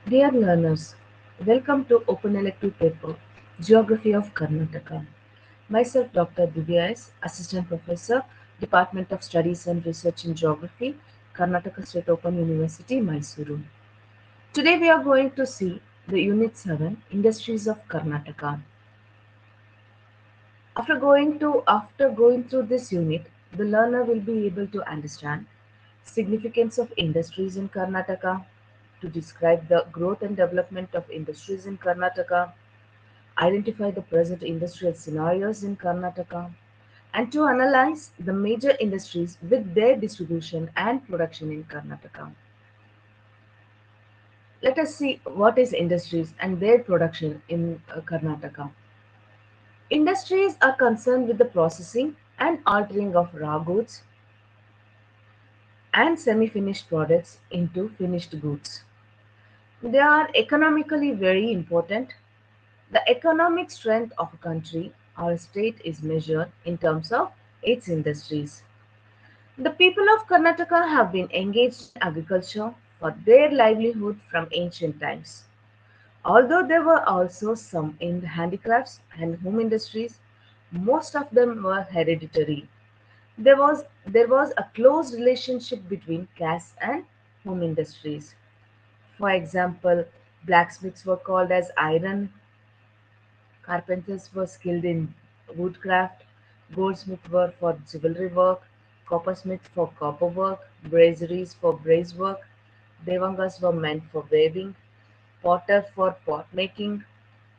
Dear learners, welcome to Open Elective Paper, Geography of Karnataka. Myself, Dr. Divya S, Assistant Professor, Department of Studies and Research in Geography, Karnataka State Open University, Mysuru. Today we are going to see the Unit 7, Industries of Karnataka. After going through this unit, the learner will be able to understand significance of industries in Karnataka, to describe the growth and development of industries in Karnataka, identify the present industrial scenarios in Karnataka, and to analyze the major industries with their distribution and production in Karnataka. Let us see what is industries and their production in Karnataka. Industries are concerned with the processing and altering of raw goods and semi-finished products into finished goods. They are economically very important. The economic strength of a country or a state is measured in terms of its industries. The people of Karnataka have been engaged in agriculture for their livelihood from ancient times. Although there were also some in the handicrafts and home industries, most of them were hereditary. There was a close relationship between caste and home industries. For example, blacksmiths were called as iron, carpenters were skilled in woodcraft, goldsmiths were for jewelry work, coppersmiths for copper work, braziers for braze work, devangas were meant for weaving, potter for pot making,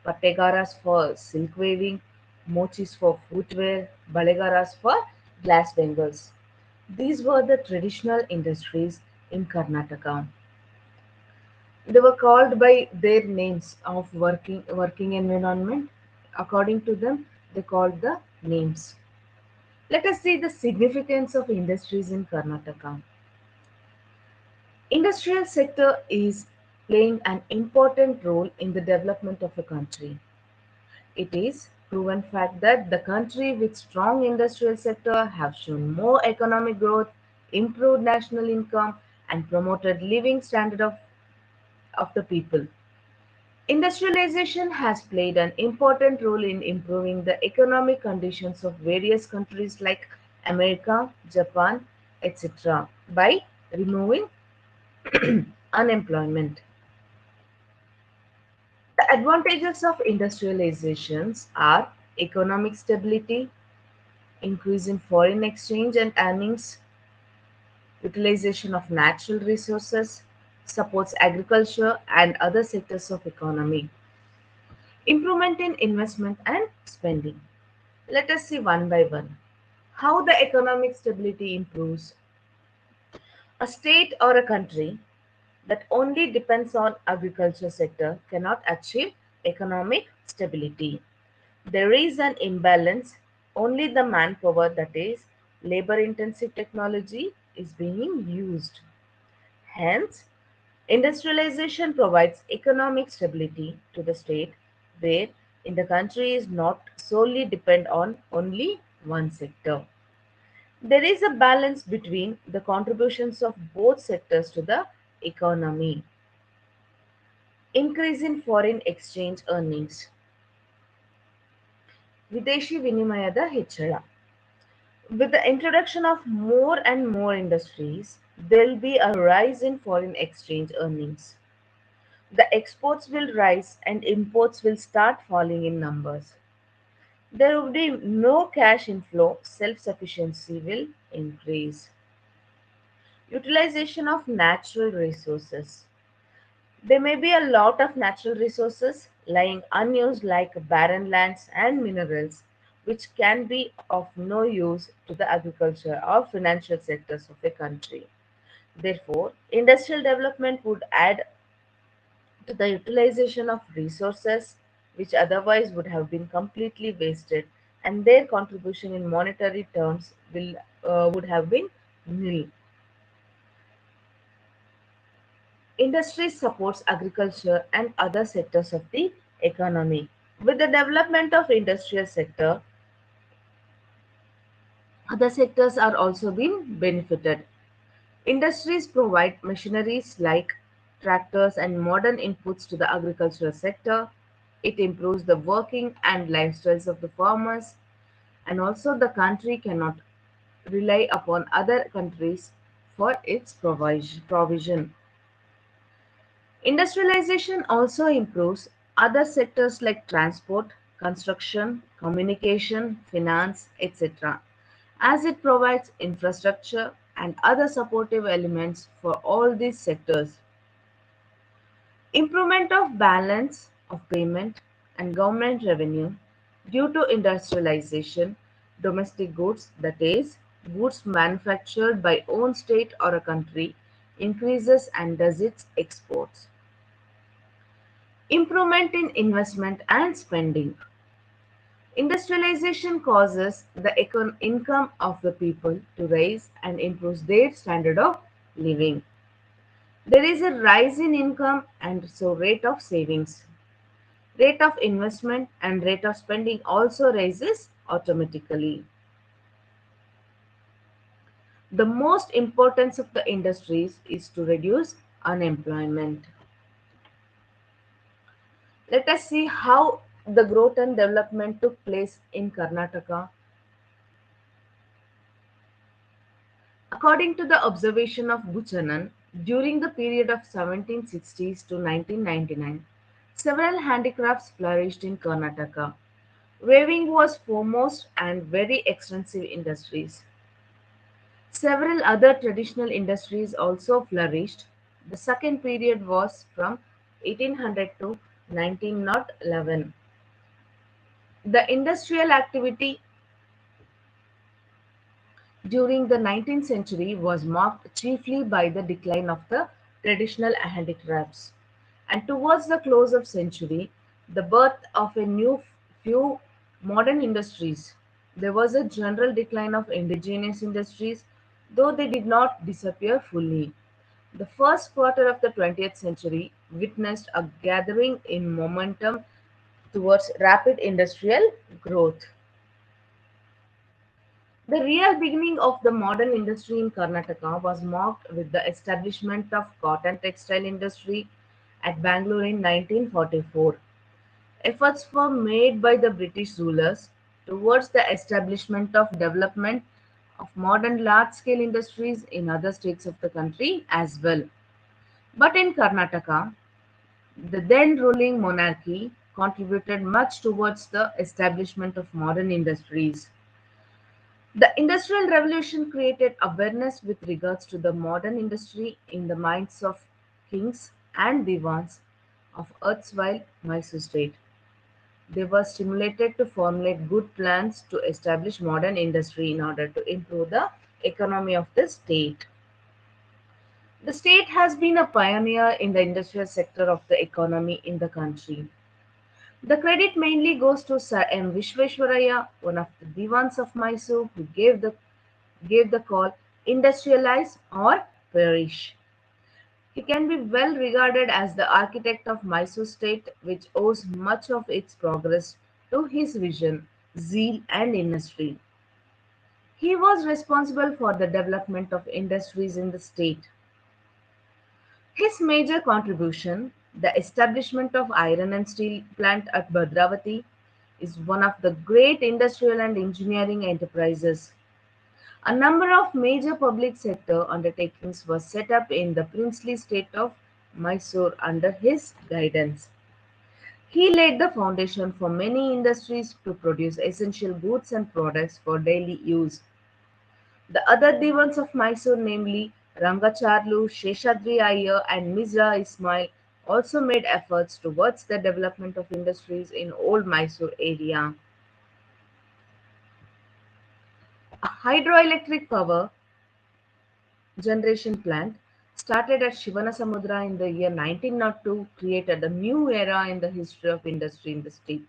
pattegaras for silk weaving, mochis for footwear, balegaras for glass bangles. These were the traditional industries in Karnataka. They were called by their names of working environment. According to them, they called the names. Let us see the significance of industries in Karnataka. Industrial sector is playing an important role in the development of a country. It is proven fact that the country with strong industrial sector have shown more economic growth, improved national income, and promoted living standard of the people. Industrialization has played an important role in improving the economic conditions of various countries like America, Japan, etc. by removing unemployment. The advantages of industrializations are economic stability, increase in foreign exchange and earnings, utilization of natural resources, supports agriculture and other sectors of economy, improvement in investment and spending. Let us see one by one how the economic stability improves. A state or a country that only depends on agriculture sector cannot achieve economic stability. There is an imbalance. Only the manpower, that is labor intensive technology, is being used. Hence, industrialization provides economic stability to the state where in the country is not solely depend on only one sector. There is a balance between the contributions of both sectors to the economy. Increase in foreign exchange earnings. ವಿದೇಶಿ ವಿನಿಮಯದ ಹೆಚ್ಚಳ. With the introduction of more and more industries, there will be a rise in foreign exchange earnings. The exports will rise and imports will start falling in numbers. There will be no cash inflow, self sufficiency will increase. Utilization of natural resources. There may be a lot of natural resources lying unused, like barren lands and minerals, which can be of no use to the agriculture or financial sectors of a country. Therefore, industrial development would add to the utilization of resources which otherwise would have been completely wasted, and their contribution in monetary terms would have been nil. Industry supports agriculture and other sectors of the economy. With the development of industrial sector, other sectors are also being benefited. Industries provide machineries like tractors, and modern inputs to the agricultural sector. It improves the working and lifestyles of the farmers, and also the country cannot rely upon other countries for its provision. Industrialization also improves other sectors like transport, construction, communication, finance, etc., as it provides infrastructure and other supportive elements for all these sectors. Improvement of balance of payment and government revenue due to industrialization, domestic goods, that is, goods manufactured by own state or a country, increases and does its exports. Improvement in investment and spending. Industrialization causes the income of the people to rise and improves their standard of living. There is a rise in income and so rate of savings. Rate of investment and rate of spending also rises automatically. The most importance of the industries is to reduce unemployment. Let us see how the growth and development took place in Karnataka. According to the observation of Buchanan, during the period of 1760s to 1999, several handicrafts flourished in Karnataka. Weaving was foremost and very extensive industries. Several other traditional industries also flourished. The second period was from 1800 to 1911. The industrial activity during the 19th century was marked chiefly by the decline of the traditional handicrafts, and towards the close of century, the birth of a new few modern industries. There was a general decline of indigenous industries, though they did not disappear fully. The first quarter of the 20th century witnessed a gathering in momentum towards rapid industrial growth. The real beginning of the modern industry in Karnataka was marked with the establishment of cotton textile industry at Bangalore in 1944. Efforts were made by the British rulers towards the establishment of development of modern large-scale industries in other states of the country as well. But in Karnataka, the then ruling monarchy contributed much towards the establishment of modern industries. The Industrial Revolution created awareness with regards to the modern industry in the minds of kings and divans of erstwhile Mysore state. They were stimulated to formulate good plans to establish modern industry in order to improve the economy of the state. The state has been a pioneer in the industrial sector of the economy in the country. The credit mainly goes to Sir M. Vishveshwaraya, one of the divans of Mysore, who gave the call industrialize or perish. He can be well regarded as the architect of Mysore state, which owes much of its progress to his vision, zeal, and industry. He was responsible for the development of industries in the state. His major contribution, the establishment of iron and steel plant at Bhadravati, is one of the great industrial and engineering enterprises. A number of major public sector undertakings were set up in the princely state of Mysore under his guidance. He laid the foundation for many industries to produce essential goods and products for daily use. The other Devans of Mysore, namely Rangacharlu, Sheshadri Iyer, and Mirza Ismail, also made efforts towards the development of industries in Old Mysore area. A hydroelectric power generation plant, started at Shivanasamudra in the year 1902, created a new era in the history of industry in the state.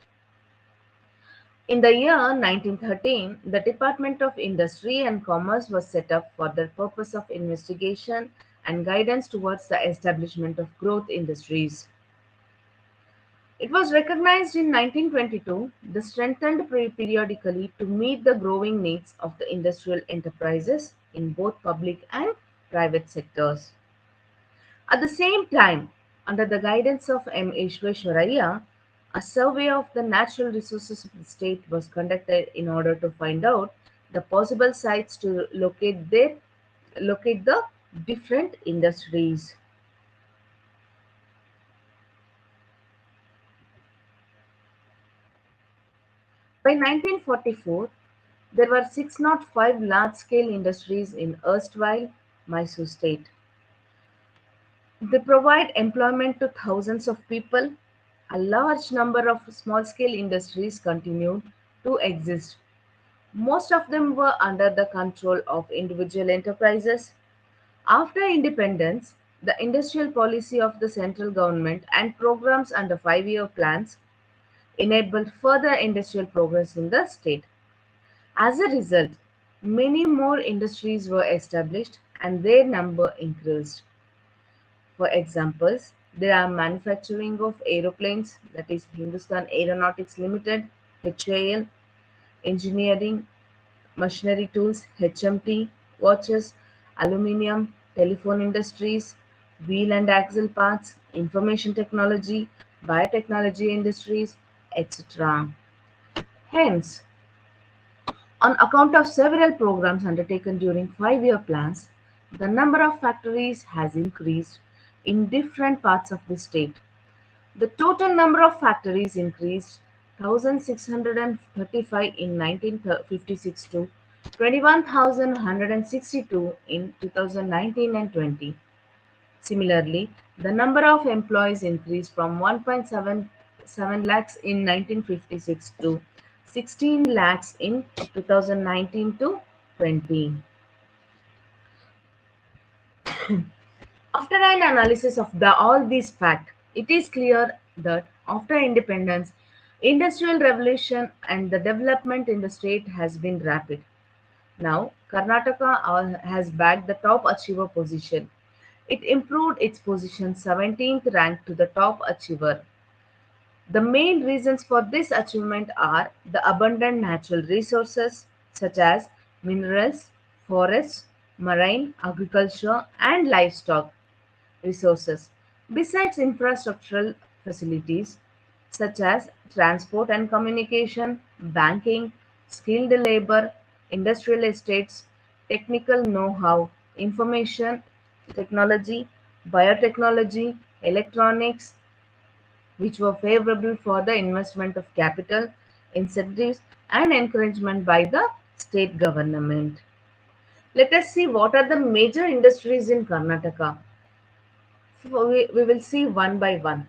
In the year 1913, the Department of Industry and Commerce was set up for the purpose of investigation and guidance towards the establishment of growth industries. It was recognized in 1922, the strengthened periodically to meet the growing needs of the industrial enterprises in both public and private sectors. At the same time, under the guidance of M. Ishweshwaraya, a survey of the natural resources of the state was conducted in order to find out the possible sites to locate the different industries. By 1944, there were 605 large-scale industries in erstwhile Mysore state. They provide employment to thousands of people. A large number of small-scale industries continued to exist. Most of them were under the control of individual enterprises. After independence, the industrial policy of the central government and programs under 5-year plans enabled further industrial progress in the state. As a result, many more industries were established and their number increased. For examples, there are manufacturing of aeroplanes, that is Hindustan Aeronautics Limited, HAL, engineering, machinery tools, HMT, watches, aluminium, telephone industries, wheel and axle parts, information technology, biotechnology industries, etc. Hence, on account of several programs undertaken during 5-year plans, the number of factories has increased in different parts of the state. The total number of factories increased 1,635 in 1956 to 21,162 in 2019 and 20. Similarly, the number of employees increased from 1.77 lakhs in 1956 to 16 lakhs in 2019 to 20. After an analysis of all these facts, it is clear that after independence, industrial revolution and the development in the state has been rapid. Now, Karnataka has bagged the top achiever position. It improved its position 17th rank to the top achiever. The main reasons for this achievement are the abundant natural resources such as minerals, forests, marine, agriculture, and livestock resources, besides infrastructural facilities such as transport and communication, banking, skilled labor, industrial estates, technical know-how, information technology, biotechnology, electronics, which were favorable for the investment of capital, incentives, and encouragement by the state government. Let us see what are the major industries in Karnataka. So we will see one by one.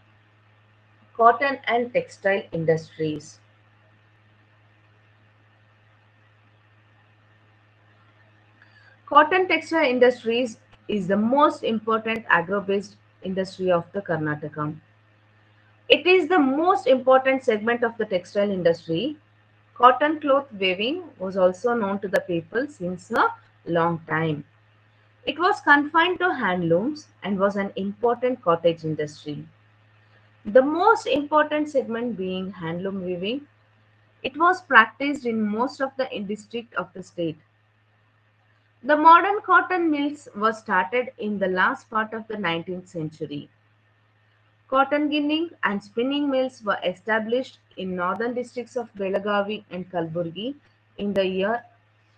Cotton and textile industries. Cotton textile industries is the most important agro-based industry of the Karnataka. It is the most important segment of the textile industry. Cotton cloth weaving was also known to the people since a long time. It was confined to handlooms and was an important cottage industry. The most important segment being handloom weaving, it was practiced in most of the district of the state. The modern cotton mills were started in the last part of the 19th century. Cotton ginning and spinning mills were established in northern districts of Belagavi and Kalburgi in the year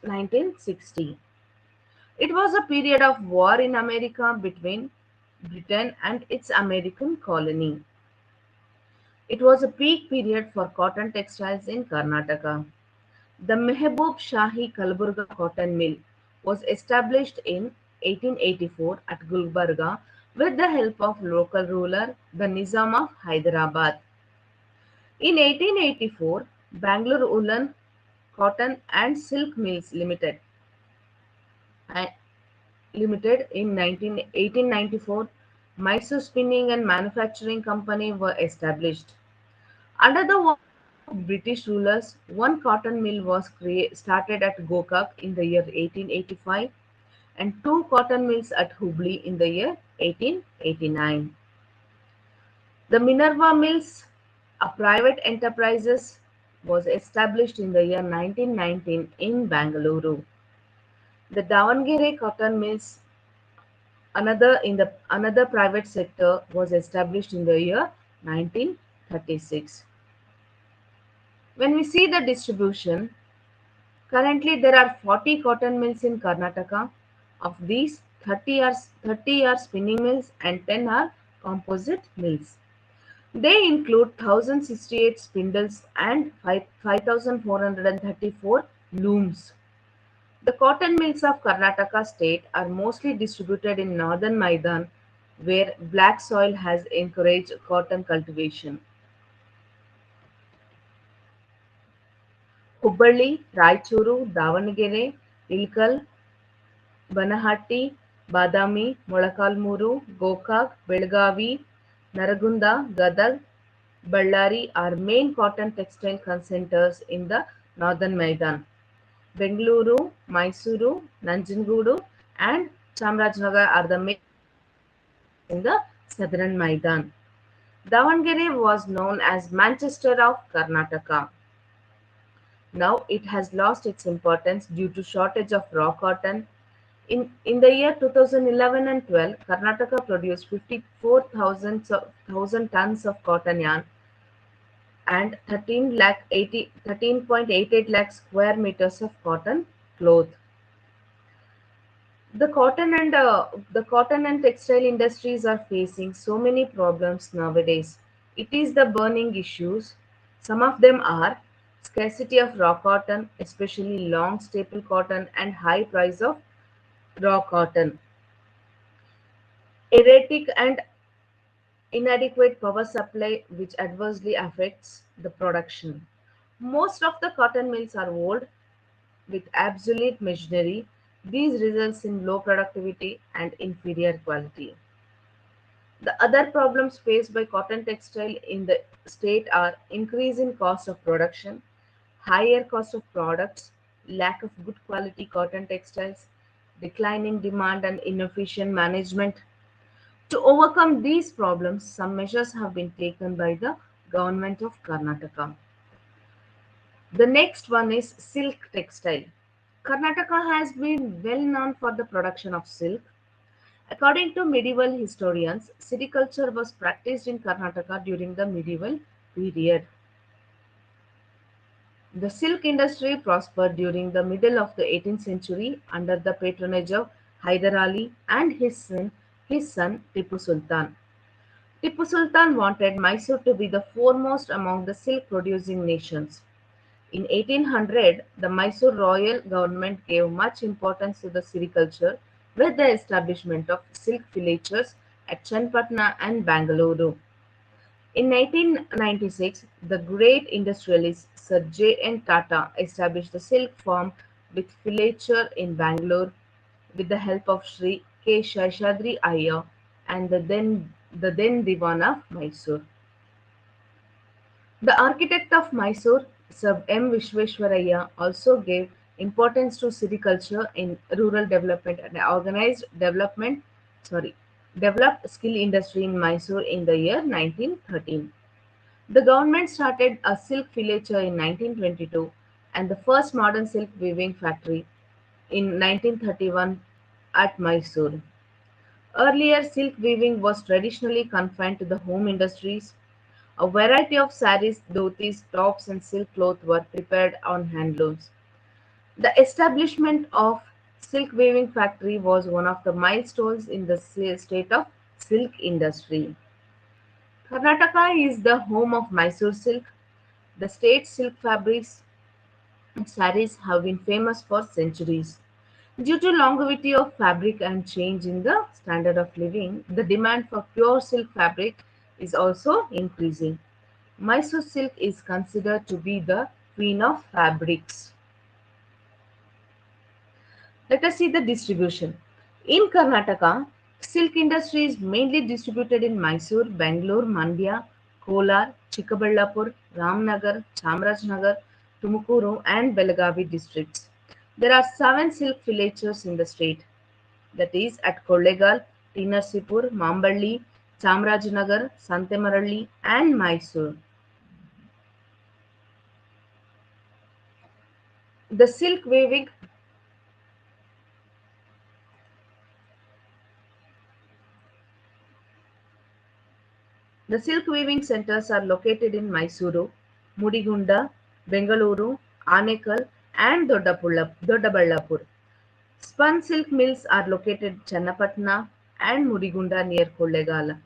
1960. It was a period of war in America between Britain and its American colony. It was a peak period for cotton textiles in Karnataka. The Mehboob Shahi Kalburga cotton mill was established in 1884 at Gulbarga with the help of local ruler, the Nizam of Hyderabad. In 1884, Bangalore Woolen, Cotton and Silk Mills uh, Limited in 1894, Mysore Spinning and Manufacturing Company were established. Under the watch of British rulers, one cotton mill was started at Gokak in the year 1885 and two cotton mills at Hubli in the year 1889. The Minerva Mills, a private enterprise, was established in the year 1919 in Bangalore. The Davangere Cotton Mills, Another private sector was established in the year 1936. When we see the distribution, currently there are 40 cotton mills in Karnataka. Of these, 30 are spinning mills and 10 are composite mills. They include 1068 spindles and 5434 looms. The cotton mills of Karnataka state are mostly distributed in northern Maidan, where black soil has encouraged cotton cultivation. Hubballi, Raichuru, Davangere, Ilkal, Banahatti, Badami, Moಳಕಾಲ್ಮೂರು, Gokak, Belgavi, Naragunda, Gadag, Ballari are main cotton textile centers in the northern Maidan. Bengaluru, Mysuru, Nanjangoodu, and Chamarajanagar are the main in the southern Maidan. Davangere was known as Manchester of Karnataka. Now it has lost its importance due to shortage of raw cotton. In the year 2011 and 12, Karnataka produced 54,000 tons of cotton yarn and 13.88 lakh square meters of cotton cloth. The cotton and textile industries are facing so many problems nowadays. It is the burning issues. Some of them are scarcity of raw cotton, especially long staple cotton, and high price of raw cotton. Erratic and inadequate power supply, which adversely affects the production. Most of the cotton mills are old with obsolete machinery. These results in low productivity and inferior quality. The other problems faced by cotton textile in the state are increase in cost of production, higher cost of products, lack of good quality cotton textiles, declining demand and inefficient management. To overcome these problems, some measures have been taken by the government of Karnataka. The next one is silk textile. Karnataka has been well known for the production of silk. According to medieval historians, sericulture was practiced in Karnataka during the medieval period. The silk industry prospered during the middle of the 18th century under the patronage of Hyder Ali and his son Tipu Sultan. Tipu Sultan wanted Mysore to be the foremost among the silk producing nations. In 1800, the Mysore royal government gave much importance to the sericulture with the establishment of silk villages at Chenpatna and Bangalore. In 1896, the great industrialist Sir J. N. Tata established the silk farm with villager in Bangalore with the help of Sri K. Sheshadri Iyer and the then Diwan of Mysore. The architect of Mysore, Sir M. Vishweshwaraya, also gave importance to sericulture in rural development and sorry, developed skill industry in Mysore in the year 1913. The government started a silk villager in 1922 and the first modern silk weaving factory in 1931 at Mysore. Earlier, silk weaving was traditionally confined to the home industries. A variety of saris, dhotis, tops, and silk cloth were prepared on handlooms. The establishment of silk weaving factory was one of the milestones in the state of silk industry. Karnataka is the home of Mysore silk. The state's silk fabrics and saris have been famous for centuries. Due to longevity of fabric and change in the standard of living, the demand for pure silk fabric is also increasing. Mysore silk is considered to be the queen of fabrics. Let us see the distribution. In Karnataka, silk industry is mainly distributed in Mysore, Bangalore, Mandya, Kolar, Chikkaballapur, Ramnagar, Chamarajanagar, Tumukuru, and Belagavi districts. There are 7 silk villages in the state, that is at Kollegal, T. Narsipur, Mamballi, Chamarajanagar, Santemaralli, and Mysore. The silk weaving The silk weaving centers are located in Mysuru, Mudigunda, Bengaluru, Anekal, and Doddaballapur. Spun silk mills are located in Channapatna and Mudigunda near Kollegala.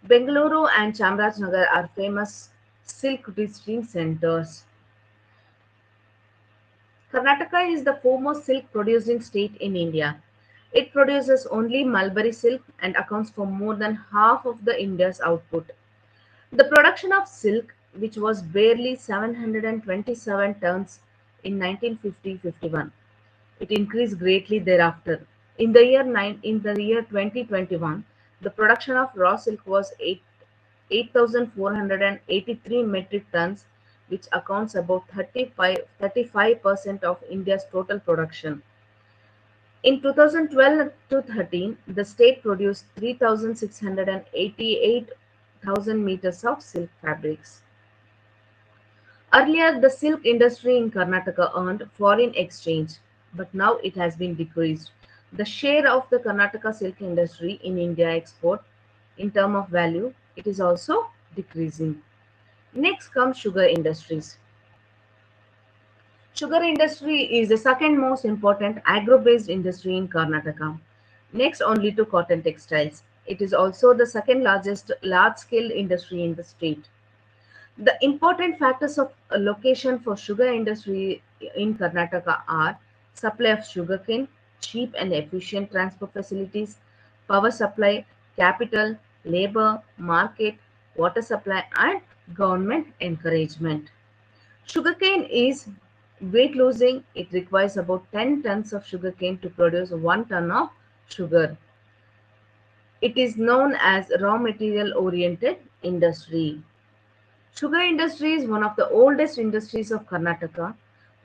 Bengaluru and Chamarajanagar are famous silk distributing centers. Karnataka is the foremost silk producing state in India. It produces only mulberry silk and accounts for more than half of the India's output. The production of silk, which was barely 727 tons in 1950-51, it increased greatly thereafter. In the year 2021, the production of raw silk was 8,483 metric tons, which accounts about 35% of India's total production. In 2012 to 13, the state produced 3,688,000 meters of silk fabrics. Earlier, the silk industry in Karnataka earned foreign exchange, but now it has been decreased. The share of the Karnataka silk industry in India export, in terms of value, it is also decreasing. Next comes sugar industries. Sugar industry is the second most important agro-based industry in Karnataka, next only to cotton textiles. It is also the second largest large-scale industry in the state. The important factors of a location for sugar industry in Karnataka are supply of sugarcane, cheap and efficient transport facilities, power supply, capital, labor, market, water supply, and government encouragement. Sugarcane is weight losing. It requires about 10 tons of sugarcane to produce 1 ton of sugar. It is known as raw material oriented industry. Sugar industry is one of the oldest industries of Karnataka.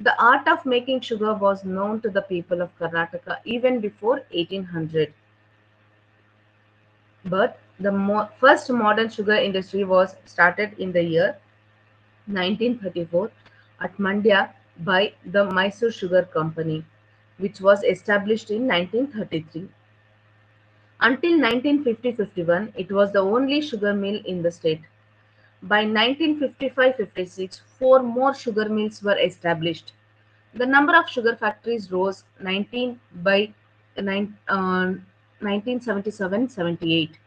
The art of making sugar was known to the people of Karnataka even before 1800. But the first modern sugar industry was started in the year 1934 at Mandya by the Mysore Sugar Company, which was established in 1933. Until 1950-51, it was the only sugar mill in the state. By 1955-56, four more sugar mills were established. The number of sugar factories rose 19 by 1977-78.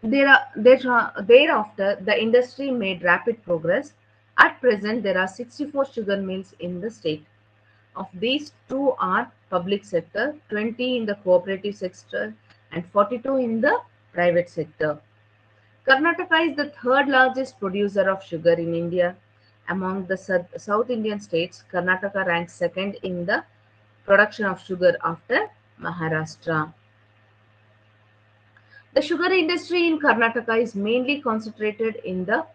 Thereafter, the industry made rapid progress. At present, there are 64 sugar mills in the state. Of these, two are public sector, 20 in the cooperative sector, and 42 in the private sector. Karnataka is the third largest producer of sugar in India. Among the South Indian states, Karnataka ranks second in the production of sugar after Maharashtra. The sugar industry in Karnataka is mainly concentrated in the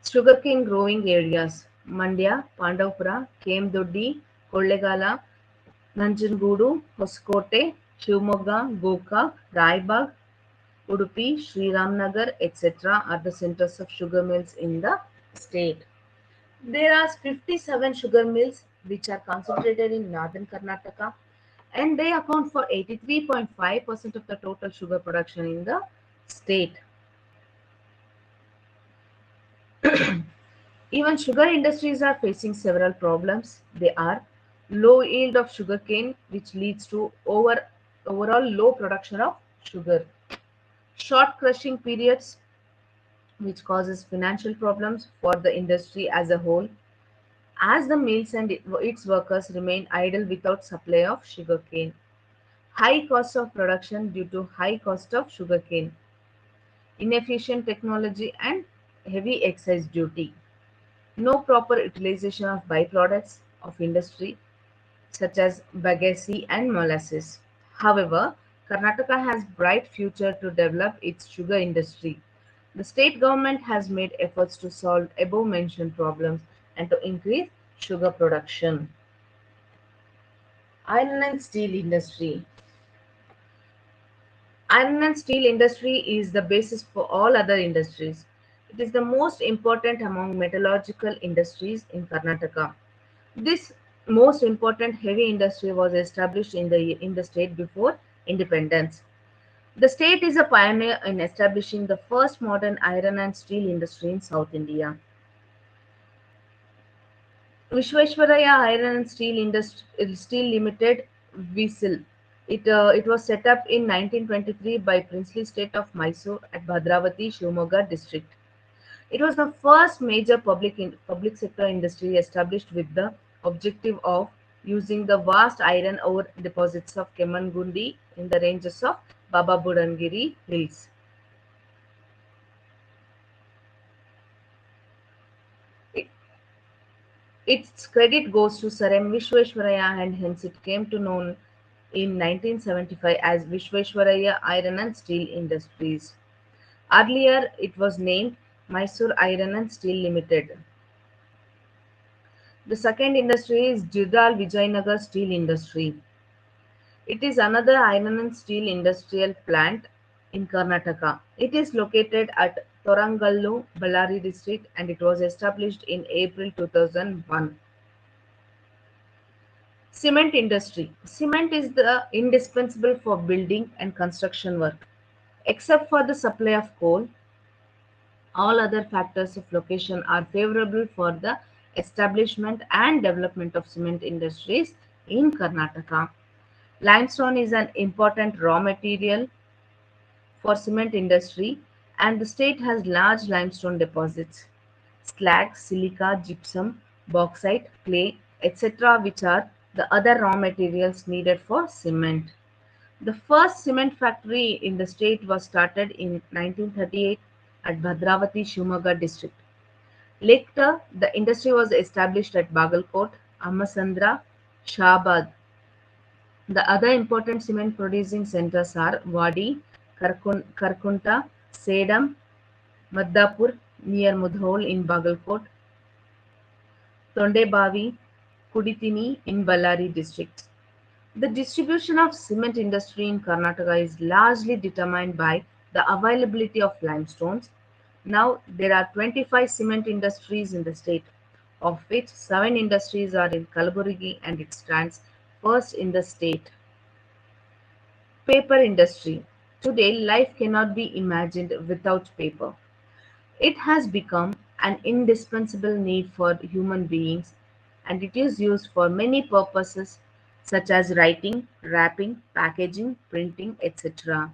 sugarcane growing areas Mandya, Pandavpura, Kemdoddi, Kollegala, Nanjangoodu, Hoskote, Shivamogga, Gokak, Raibag, Udupi, Sriramnagar, etc. are the centers of sugar mills in the state. There are 57 sugar mills which are concentrated in northern Karnataka and they account for 83.5% of the total sugar production in the state. Even sugar industries are facing several problems. They are low yield of sugarcane, which leads to overall low production of sugar. Short crushing periods, which causes financial problems for the industry as a whole, as the mills and its workers remain idle without supply of sugarcane. High cost of production due to high cost of sugarcane. Inefficient technology and heavy excise duty. No proper utilization of byproducts of industry such as bagasse and molasses. However, Karnataka has bright future to develop its sugar industry. The state government has made efforts to solve above mentioned problems and to increase sugar production. Iron and steel industry. Iron and steel industry is the basis for all other industries. It is the most important among metallurgical industries in Karnataka. This most important heavy industry was established in the state before independence. The state is a pioneer in establishing the first modern iron and steel industry in South India. Vishweshwaraya Iron and Steel Limited (VSIL). It was set up in 1923 by princely state of Mysore at Bhadravati, Shivamogga district. It was the first major public sector industry established with the objective of using the vast iron ore deposits of Kemangundi in the ranges of Baba Budangiri Hills. It, its credit goes to Sir M. Vishweshwaraya, and hence it came to known in 1975 as Vishweshwaraya Iron and Steel Industries. Earlier, it was named Mysore Iron and Steel Limited. The second industry is Jindal Vijayanagar Steel Industry. It is another iron and steel industrial plant in Karnataka. It is located at Thorangallu, Ballari district, and it was established in April 2001. Cement industry. Cement is the indispensable for building and construction work. Except for the supply of coal, all other factors of location are favorable for the establishment and development of cement industries in Karnataka. Limestone is an important raw material for cement industry, and the state has large limestone deposits: slag, silica, gypsum, bauxite, clay, etc., which are the other raw materials needed for cement. The first cement factory in the state was started in 1938 at Bhadravati, Shivamogga district. Later, the industry was established at Bagalkot, Ammasandra, Shahabad. The other important cement producing centers are Wadi, Karkunta, Sedam, Madhapur near Mudhol in Bagalkot, Tondebavi, Kudithini in Ballari districts. The distribution of cement industry in Karnataka is largely determined by the availability of limestones. Now there are 25 cement industries in the state, of which 7 industries are in Kalaburagi, and it stands first in the state. Paper industry. Today, life cannot be imagined without paper. It has become an indispensable need for human beings, and it is used for many purposes such as writing, wrapping, packaging, printing, etc.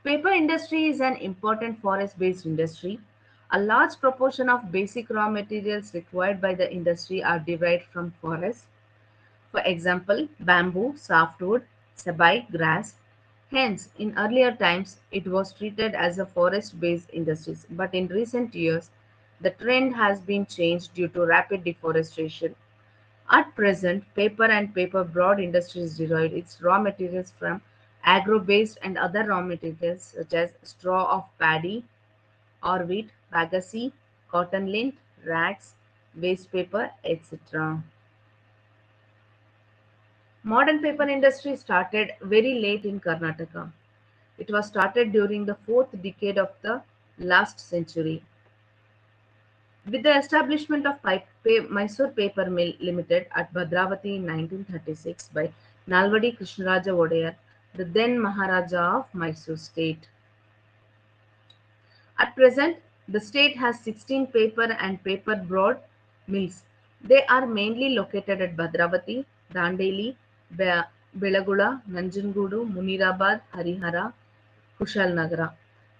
Paper industry is an important forest-based industry. A large proportion of basic raw materials required by the industry are derived from forests. For example, bamboo, softwood, sabbai, grass. Hence, in earlier times, it was treated as a forest-based industry, but in recent years, the trend has been changed due to rapid deforestation. At present, paper and paper board industries derive its raw materials from agro-based and other raw materials such as straw of paddy or wheat, bagasse, cotton lint, rags, waste paper, etc. Modern paper industry started very late in Karnataka. It was started during the fourth decade of the last century. With the establishment of Mysore Paper Mill Limited at Bhadravati in 1936 by Nalvadi Krishnaraja Wadeyar, the then Maharaja of Mysore state. At present, the state has 16 paper and paper board mills. They are mainly located at Bhadravati, Dandeli, Belagula, Nanjangoodu, Munirabad, Harihara, Kushalnagara.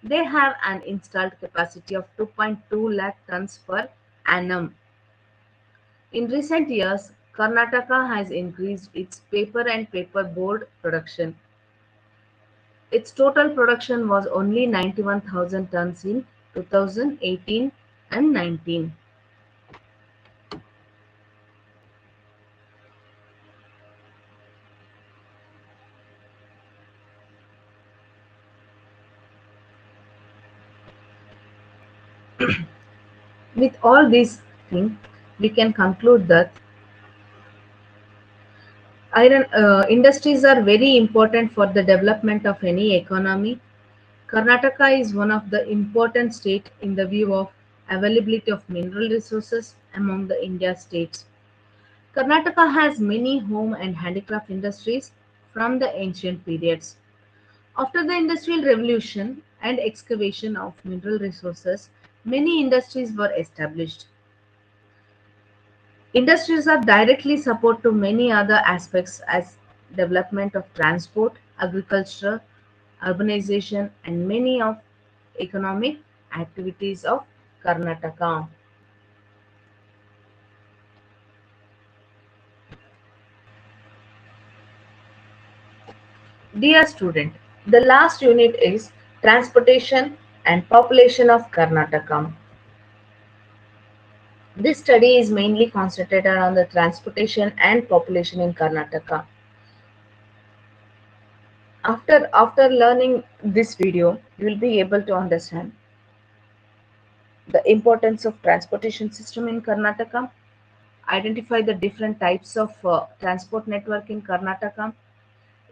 They have an installed capacity of 2.2 lakh tons per annum. In recent years, Karnataka has increased its paper and paper board production. Its total production was only 91,000 tons in 2018 and 19. With all these things, we can conclude that iron industries are very important for the development of any economy. Karnataka is one of the important states in the view of availability of mineral resources among the India states. Karnataka has many home and handicraft industries from the ancient periods. After the Industrial Revolution and excavation of mineral resources, many industries were established. Industries are directly support to many other aspects as development of transport, agriculture, urbanization, and many of economic activities of Karnataka. Dear student, the last unit is Transportation and Population of Karnataka. This study is mainly concentrated on the transportation and population in Karnataka. After learning this video, you will be able to understand the importance of transportation system in Karnataka, identify the different types of transport network in Karnataka,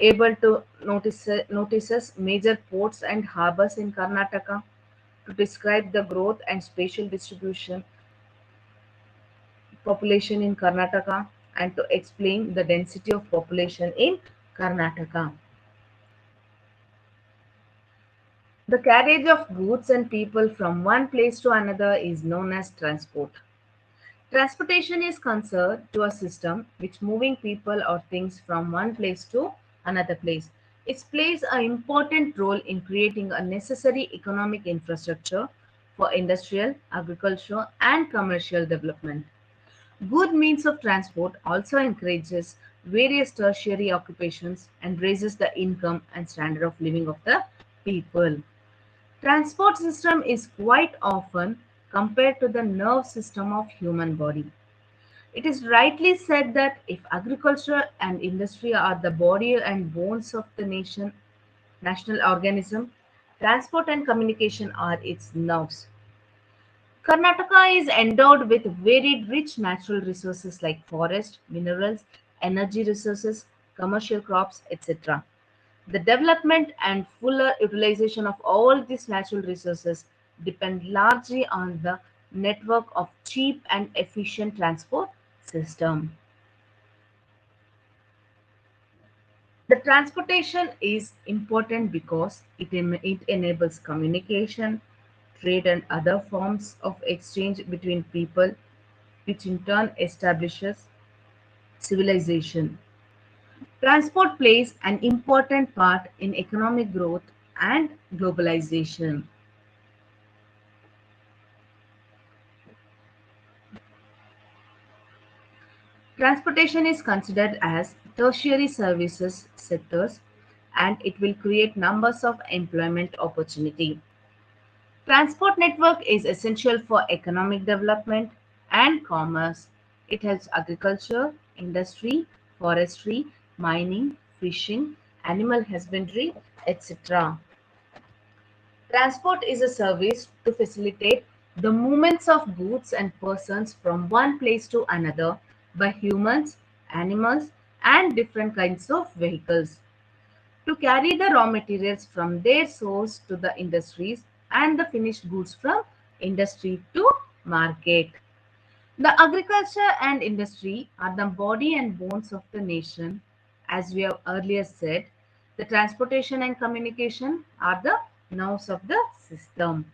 able to notices major ports and harbors in Karnataka, to describe the growth and spatial distribution population in Karnataka, and to explain the density of population in Karnataka. The carriage of goods and people from one place to another is known as transport. Transportation is concerned to a system which moving people or things from one place to another place. It plays an important role in creating a necessary economic infrastructure for industrial, agricultural, and commercial development. Good means of transport also encourages various tertiary occupations and raises the income and standard of living of the people. Transport system is quite often compared to the nerve system of human body. It is rightly said that if agriculture and industry are the body and bones of the national organism, transport and communication are its nerves. Karnataka is endowed with varied rich natural resources like forest, minerals, energy resources, commercial crops, etc. The development and fuller utilization of all these natural resources depend largely on the network of cheap and efficient transport system. The transportation is important because it enables communication, trade, and other forms of exchange between people, which in turn establishes civilization. Transport plays an important part in economic growth and globalization. Transportation is considered as tertiary services sectors and it will create numbers of employment opportunity. Transport network is essential for economic development and commerce. It helps agriculture, industry, forestry, mining, fishing, animal husbandry, etc. Transport is a service to facilitate the movements of goods and persons from one place to another by humans, animals, and different kinds of vehicles to carry the raw materials from their source to the industries and the finished goods from industry to market. The agriculture and industry are the body and bones of the nation. As we have earlier said, the transportation and communication are the nerves of the system.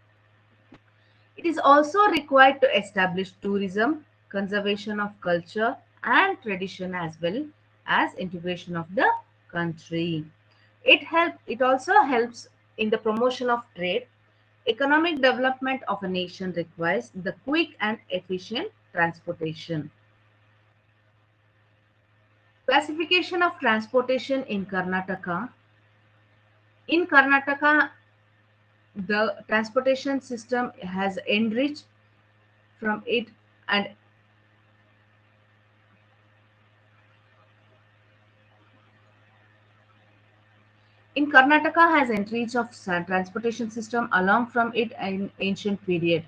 It is also required to establish tourism, conservation of culture and tradition as well as integration of the country. It also helps in the promotion of trade. Economic development of a nation requires the quick and efficient transportation. Classification of transportation in Karnataka. In Karnataka, the transportation system has enriched from it and in Karnataka has enriched of transportation system along from it in ancient period.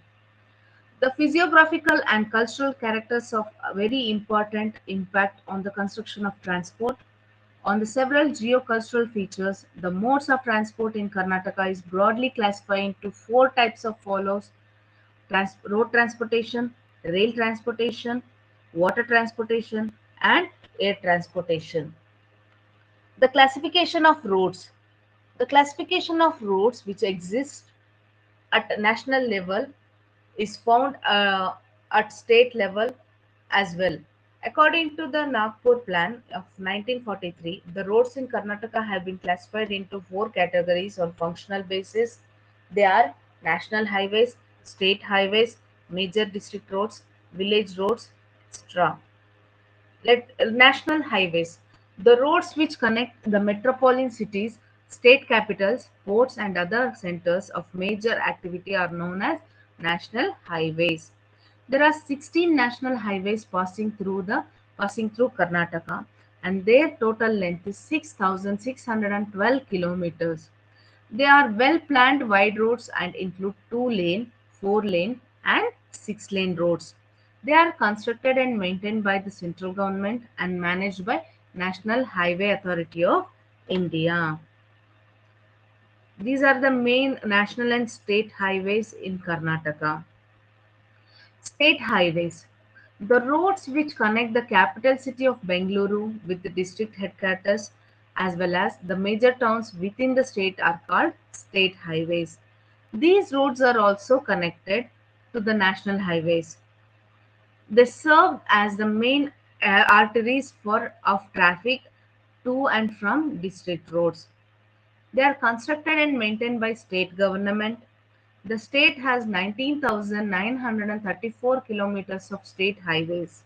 The physiographical and cultural characters of a very important impact on the construction of transport. On the several geocultural features, the modes of transport in Karnataka is broadly classified into four types of follows: road transportation, rail transportation, water transportation, and air transportation. The classification of roads. The classification of roads which exists at national level is found at state level as well. According to the Nagpur Plan of 1943, the roads in Karnataka have been classified into four categories on functional basis. They are national highways, state highways, major district roads, village roads, etc. National highways. The roads which connect the metropolitan cities, state capitals, ports, and other centers of major activity are known as national highways. There are 16 national highways passing through Karnataka, and their total length is 6,612 kilometers. They are well planned wide roads and include 2-lane, 4-lane, and 6-lane roads. They are constructed and maintained by the central government and managed by National Highway Authority of India. These are the main national and state highways in Karnataka. State highways. The roads which connect the capital city of Bengaluru with the district headquarters as well as the major towns within the state are called state highways. These roads are also connected to the national highways. They serve as the main arteries of traffic to and from district roads. They are constructed and maintained by state government. The state has 19,934 kilometers of state highways.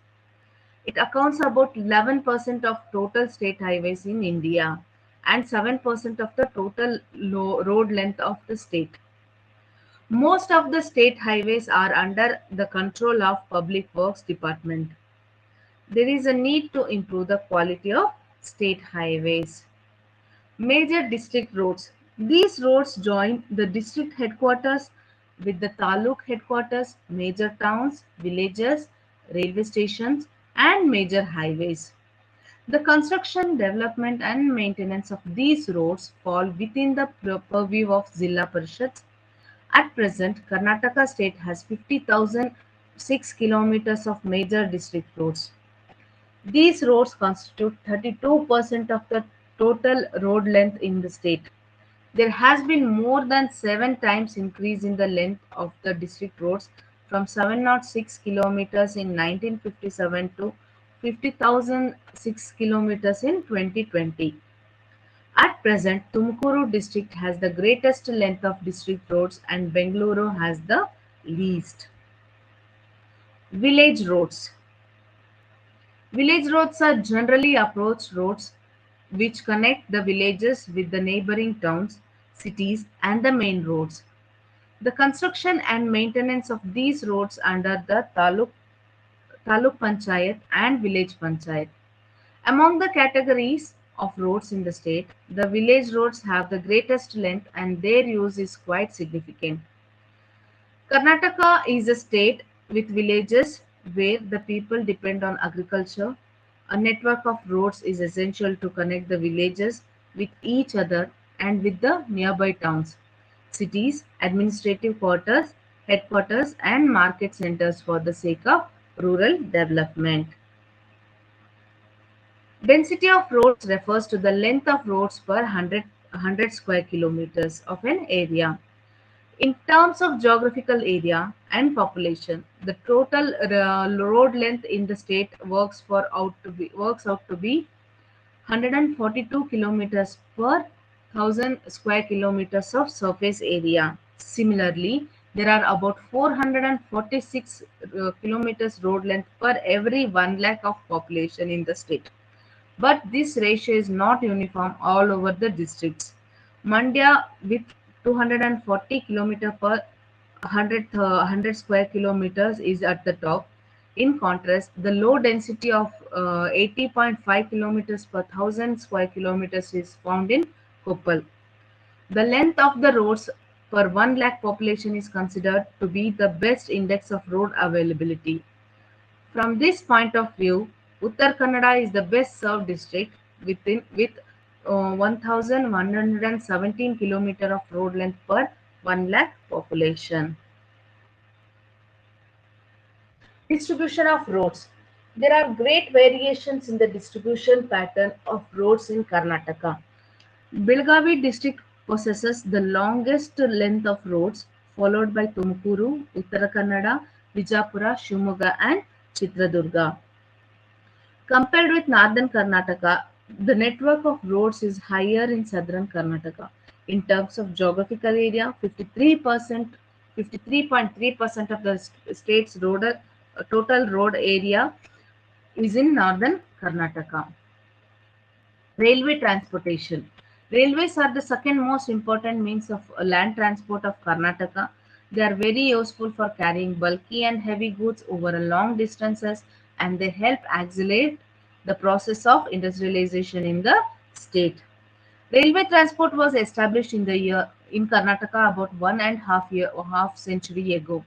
It accounts about 11% of total state highways in India and 7% of the total road length of the state. Most of the state highways are under the control of Public Works Department. There is a need to improve the quality of state highways. Major district roads. These roads join the district headquarters with the taluk headquarters, major towns, villages, railway stations, and major highways. The construction, development, and maintenance of these roads fall within the purview of Zilla Parishads. At present, Karnataka state has 50,006 kilometers of major district roads. These roads constitute 32% of the total road length in the state. There has been more than 7 times increase in the length of the district roads from 706 kilometers in 1957 to 50,006 kilometers in 2020. At present, Tumkuru district has the greatest length of district roads and Bengaluru has the least. Village roads. Village roads are generally approach roads which connect the villages with the neighboring towns, cities, and the main roads. The construction and maintenance of these roads under the Taluk Panchayat and Village Panchayat. Among the categories of roads in the state, the village roads have the greatest length and their use is quite significant. Karnataka is a state with villages where the people depend on agriculture. A network of roads is essential to connect the villages with each other and with the nearby towns, cities, administrative quarters, headquarters, and market centers for the sake of rural development. Density of roads refers to the length of roads per 100 square kilometers of an area. In terms of geographical area and population, the total road length in the state works out to be 142 kilometers per 1000 square kilometers of surface area. Similarly, there are about 446 kilometers road length per every 1 lakh of population in the state. But this ratio is not uniform all over the districts. Mandya with 240 km per 100 square kilometers is at the top. In contrast, the low density of 80.5 kilometers per 1000 square kilometers is found in Koppal. The length of the roads per 1 lakh population is considered to be the best index of road availability. From this point of view, Uttar Kannada is the best served district with 1,117 km of road length per 1 lakh population. Distribution of roads. There are great variations in the distribution pattern of roads in Karnataka. Belgavi district possesses the longest length of roads, followed by Tumkuru, Uttara Kannada, Vijapura, Shimoga, and Chitradurga. Compared with northern Karnataka, the network of roads is higher in southern Karnataka. In terms of geographical area, 53.3% of the state's total road area is in northern Karnataka. Railway transportation. Railways are the second most important means of land transport of Karnataka. They are very useful for carrying bulky and heavy goods over long distances, and they help accelerate the process of industrialization in the state. Railway transport was established in Karnataka about half century ago.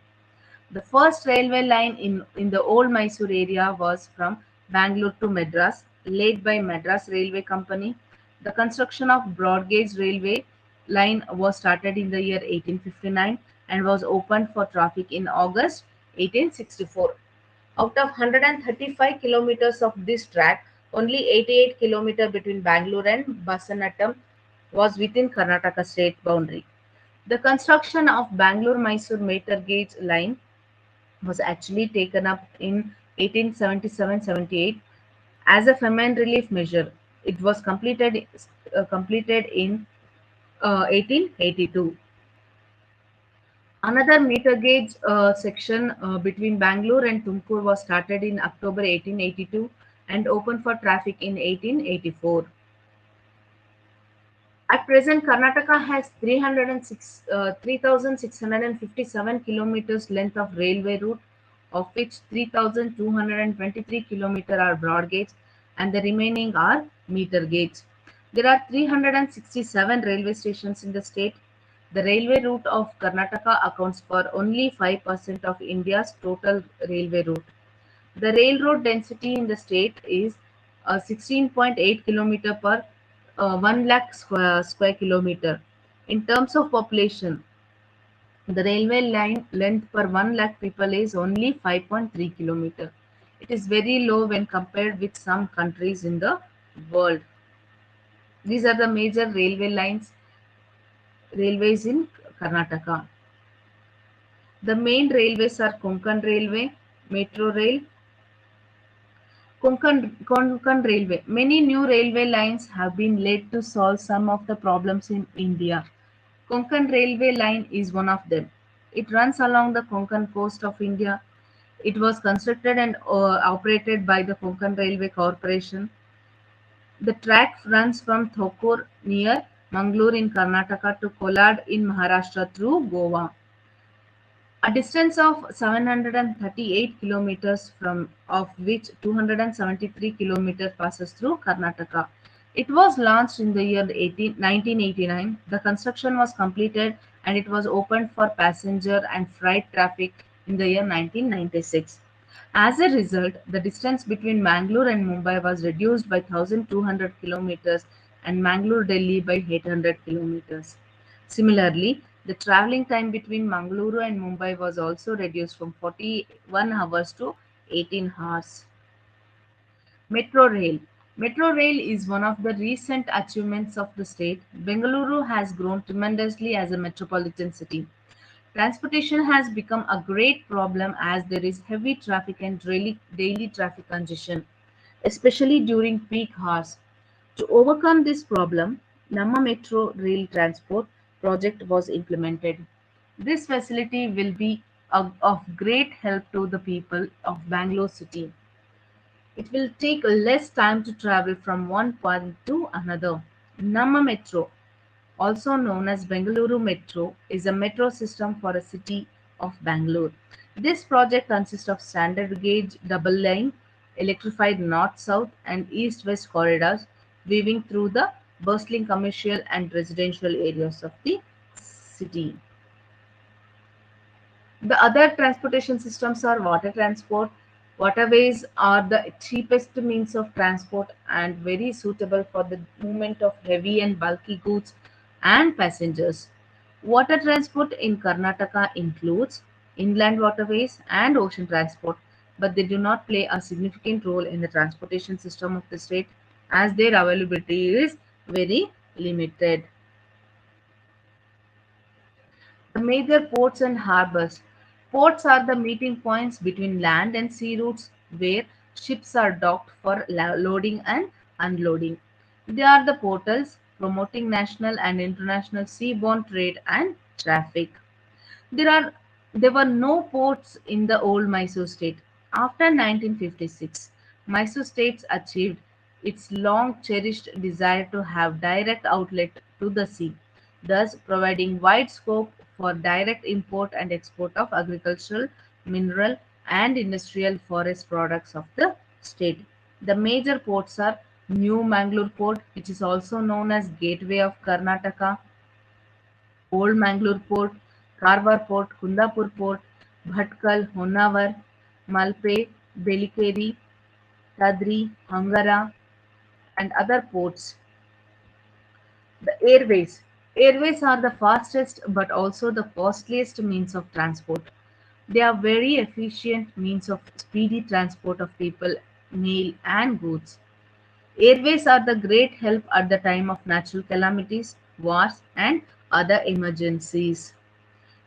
The first railway line in the old Mysore area was from Bangalore to Madras, laid by Madras Railway Company. The construction of broad gauge railway line was started in the year 1859 and was opened for traffic in August 1864. Out of 135 kilometers of this track, only 88 kilometers between Bangalore and Basanattam was within Karnataka state boundary. The construction of Bangalore-Mysore meter gauge line was actually taken up in 1877-78 as a famine relief measure. It was completed in 1882. Another meter gauge section between Bangalore and Tumkur was started in October 1882 and opened for traffic in 1884. At present, Karnataka has 3,657 kilometers length of railway route, of which 3,223 kilometers are broad gauge and the remaining are meter gauge. There are 367 railway stations in the state. The railway route of Karnataka accounts for only 5% of India's total railway route. The railroad density in the state is 16.8 kilometer per 1 lakh square kilometer. In terms of population, the railway line length per 1 lakh people is only 5.3 kilometer. It is very low when compared with some countries in the world. These are the major railways in Karnataka. The main railways are Konkan Railway, Metro Rail, Konkan Railway. Many new railway lines have been laid to solve some of the problems in India. Konkan Railway line is one of them. It runs along the Konkan coast of India. It was constructed and operated by the Konkan Railway Corporation. The track runs from Thokor near Mangalore in Karnataka to Kolad in Maharashtra through Goa. A distance of 738 kilometers, from of which 273 kilometers passes through Karnataka. It was launched in the year 1989. The construction was completed and it was opened for passenger and freight traffic in the year 1996. As a result, the distance between Mangalore and Mumbai was reduced by 1,200 kilometers and Mangalore-Delhi by 800 kilometers. Similarly, the travelling time between Mangaluru and Mumbai was also reduced from 41 hours to 18 hours. Metro Rail. Metro Rail is one of the recent achievements of the state. Bengaluru has grown tremendously as a metropolitan city. Transportation has become a great problem as there is heavy traffic and daily traffic congestion, especially during peak hours. To overcome this problem, Namma Metro Rail Transport project was implemented. This facility will be of great help to the people of Bangalore city. It will take less time to travel from one point to another. Namma Metro, also known as Bengaluru Metro, is a metro system for a city of Bangalore. This project consists of standard gauge double line, electrified north-south and east-west corridors weaving through the bustling commercial and residential areas of the city. The other transportation systems are water transport. Waterways are the cheapest means of transport and very suitable for the movement of heavy and bulky goods and passengers. Water transport in Karnataka includes inland waterways and ocean transport. but they do not play a significant role in the transportation system of the state as their availability is very limited. The major ports and harbors. Ports are the meeting points between land and sea routes where ships are docked for loading and unloading. They are the portals promoting national and international seaborne trade and traffic. There are there were no ports in the old Mysore state. After 1956, Mysore state achieved its long cherished desire to have direct outlet to the sea, thus providing wide scope for direct import and export of agricultural, mineral and industrial forest products of the state. The major ports are New Mangalore Port, which is also known as Gateway of Karnataka, Old Mangalore Port, Karwar Port, Kundapur Port, Bhatkal, Honavar, Malpe, Belikeri, Tadri, Hangara, and other ports. The airways. Airways are the fastest but also the costliest means of transport. They are very efficient means of speedy transport of people, mail, and goods. Airways are the great help at the time of natural calamities, wars, and other emergencies.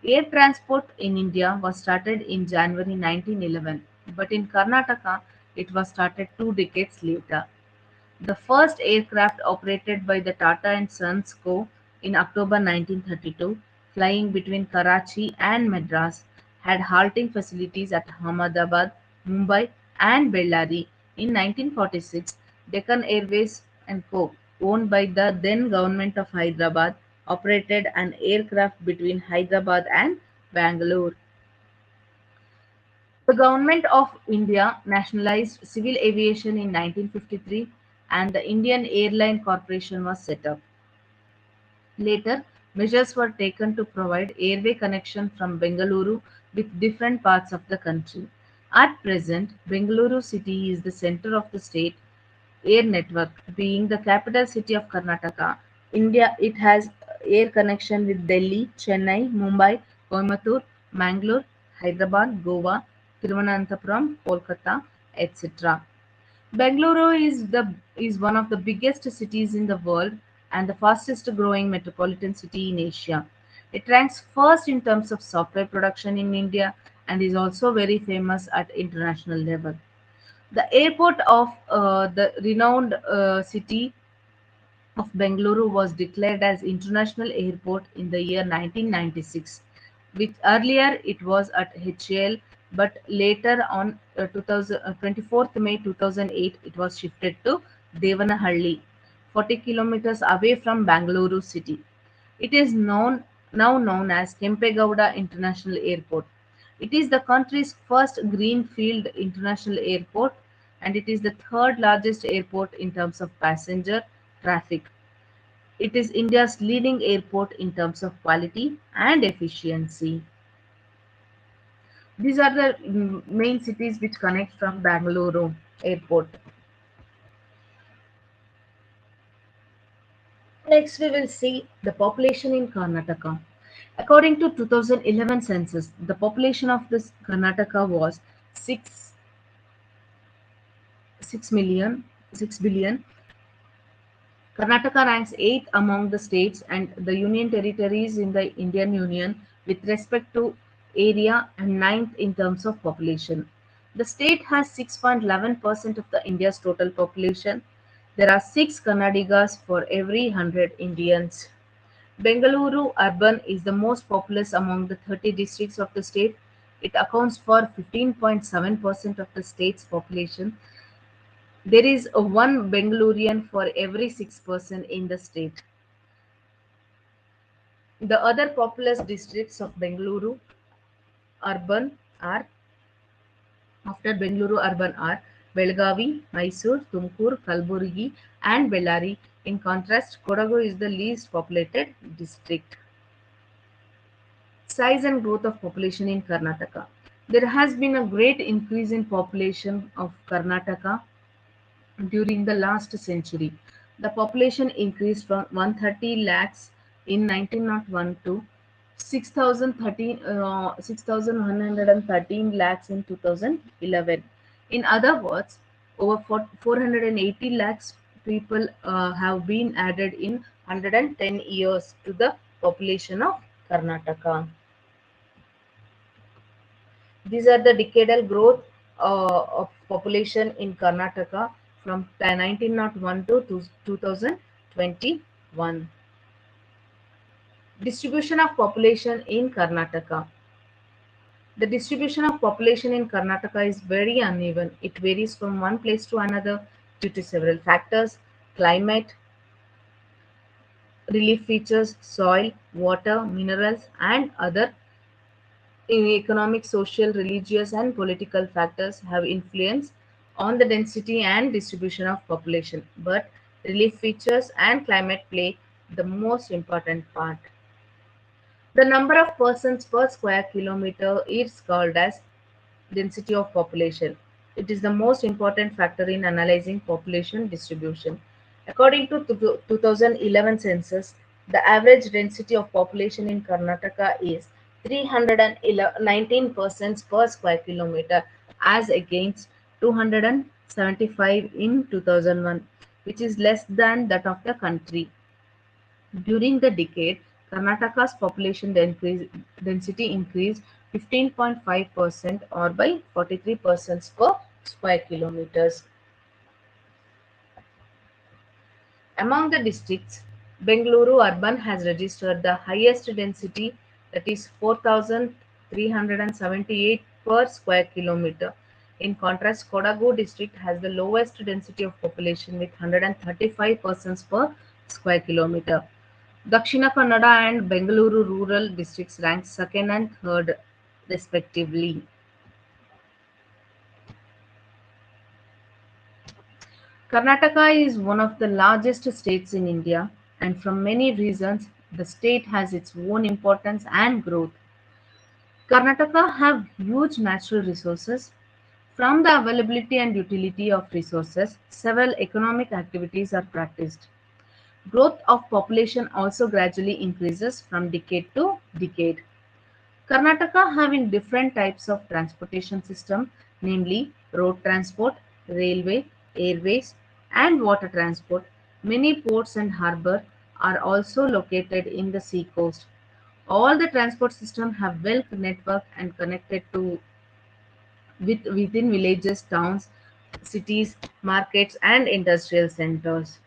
Air transport in India was started in January 1911, but in Karnataka it was started 2 decades later. The first aircraft operated by the Tata and Sons Co. in October 1932, flying between Karachi and Madras, had halting facilities at Ahmedabad, Mumbai, and Bellary. In 1946, Deccan Airways and Co., owned by the then government of Hyderabad, operated an aircraft between Hyderabad and Bangalore. The Government of India nationalized civil aviation in 1953 and the Indian Airline Corporation was set up. Later, measures were taken to provide airway connection from Bengaluru with different parts of the country. At present, Bengaluru city is the center of the state air network. Being the capital city of Karnataka, India, it has air connection with Delhi, Chennai, Mumbai, Coimbatore, Mangalore, Hyderabad, Goa, Thiruvananthapuram, Kolkata, etc. Bengaluru is one of the biggest cities in the world and the fastest growing metropolitan city in Asia. It ranks first in terms of software production in India and is also very famous at international level. The airport of the renowned city of Bengaluru was declared as international airport in the year 1996, which earlier it was at HAL, but later on 24th May 2008 it was shifted to Devanahalli, 40 kilometers away from Bengaluru city. It is now known as Kempegowda International Airport. It is the country's first greenfield international airport and it is the third largest airport in terms of passenger traffic. It is India's leading airport in terms of quality and efficiency. These are the main cities which connect from Bangalore airport. Next, we will see the population in Karnataka. According to 2011 census, the population of this Karnataka was 6, 6 million, 6 billion. Karnataka ranks 8th among the states and the union territories in the Indian Union with respect to area and ninth in terms of population. The state has 6.11% of the India's total population. There are 6 Kannadigas for every 100 Indians. Bengaluru urban is the most populous among the 30 districts of the state. It accounts for 15.7% of the state's population. There is a one Bengalurian for every 6 person in the state. The other populous districts of Bengaluru urban are after Bengaluru urban are Belgavi, Mysore, Tumkur, Kalburgi, and Bellary. In contrast, Kodagu is the least populated district. Size and growth of population in Karnataka. There has been a great increase in population of Karnataka during the last century. The population increased from 130 lakhs in 1901 to 6,113 lakhs in 2011. In other words, over 480 lakhs people have been added in 110 years to the population of Karnataka. These are the decadal growth of population in Karnataka from 1901 to 2021. Distribution of population in Karnataka. The distribution of population in Karnataka is very uneven. It varies from one place to another due to several factors: climate, relief features, soil, water, minerals, and other economic, social, religious, and political factors have influence on the density and distribution of population. But relief features and climate play the most important part. The number of persons per square kilometer is called as density of population. It is the most important factor in analyzing population distribution. According to 2011 census, the average density of population in Karnataka is 319 persons per square kilometer as against 275 in 2001, which is less than that of the country. During the decade, Karnataka's population density increased 15.5% or by 43% per square kilometers. Among the districts, Bengaluru urban has registered the highest density, that is 4,378 per square kilometer. In contrast, Kodagu district has the lowest density of population with 135 persons per square kilometer. Dakshina Kannada and Bengaluru rural districts rank second and third respectively. Karnataka is one of the largest states in India, and for many reasons, the state has its own importance and growth. Karnataka have huge natural resources. From the availability and utility of resources, several economic activities are practiced. Growth of population also gradually increases from decade to decade. Karnataka having different types of transportation system, namely road transport, railway, airways, and water transport. Many ports and harbour are also located in the sea coast. All the transport system have well network and connected to within villages, towns, cities, markets, and industrial centers.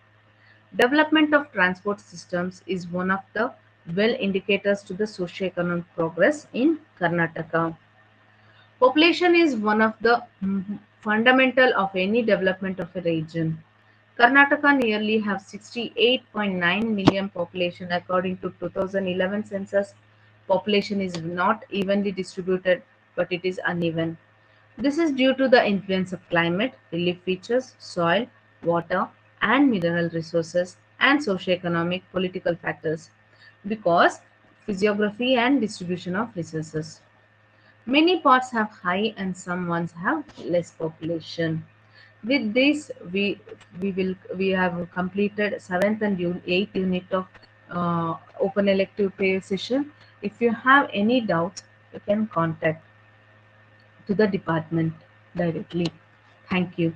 Development of transport systems is one of the well indicators to the socio-economic progress in Karnataka. Population is one of the fundamental of any development of a region. Karnataka nearly have 68.9 million population according to 2011 census. Population is not evenly distributed, but it is uneven. This is due to the influence of climate, relief features, soil, water, and mineral resources, and socioeconomic political factors, because physiography and distribution of resources. Many parts have high and some ones have less population. With this, we have completed seventh and eighth unit of open elective pay session. If you have any doubts, you can contact to the department directly. Thank you.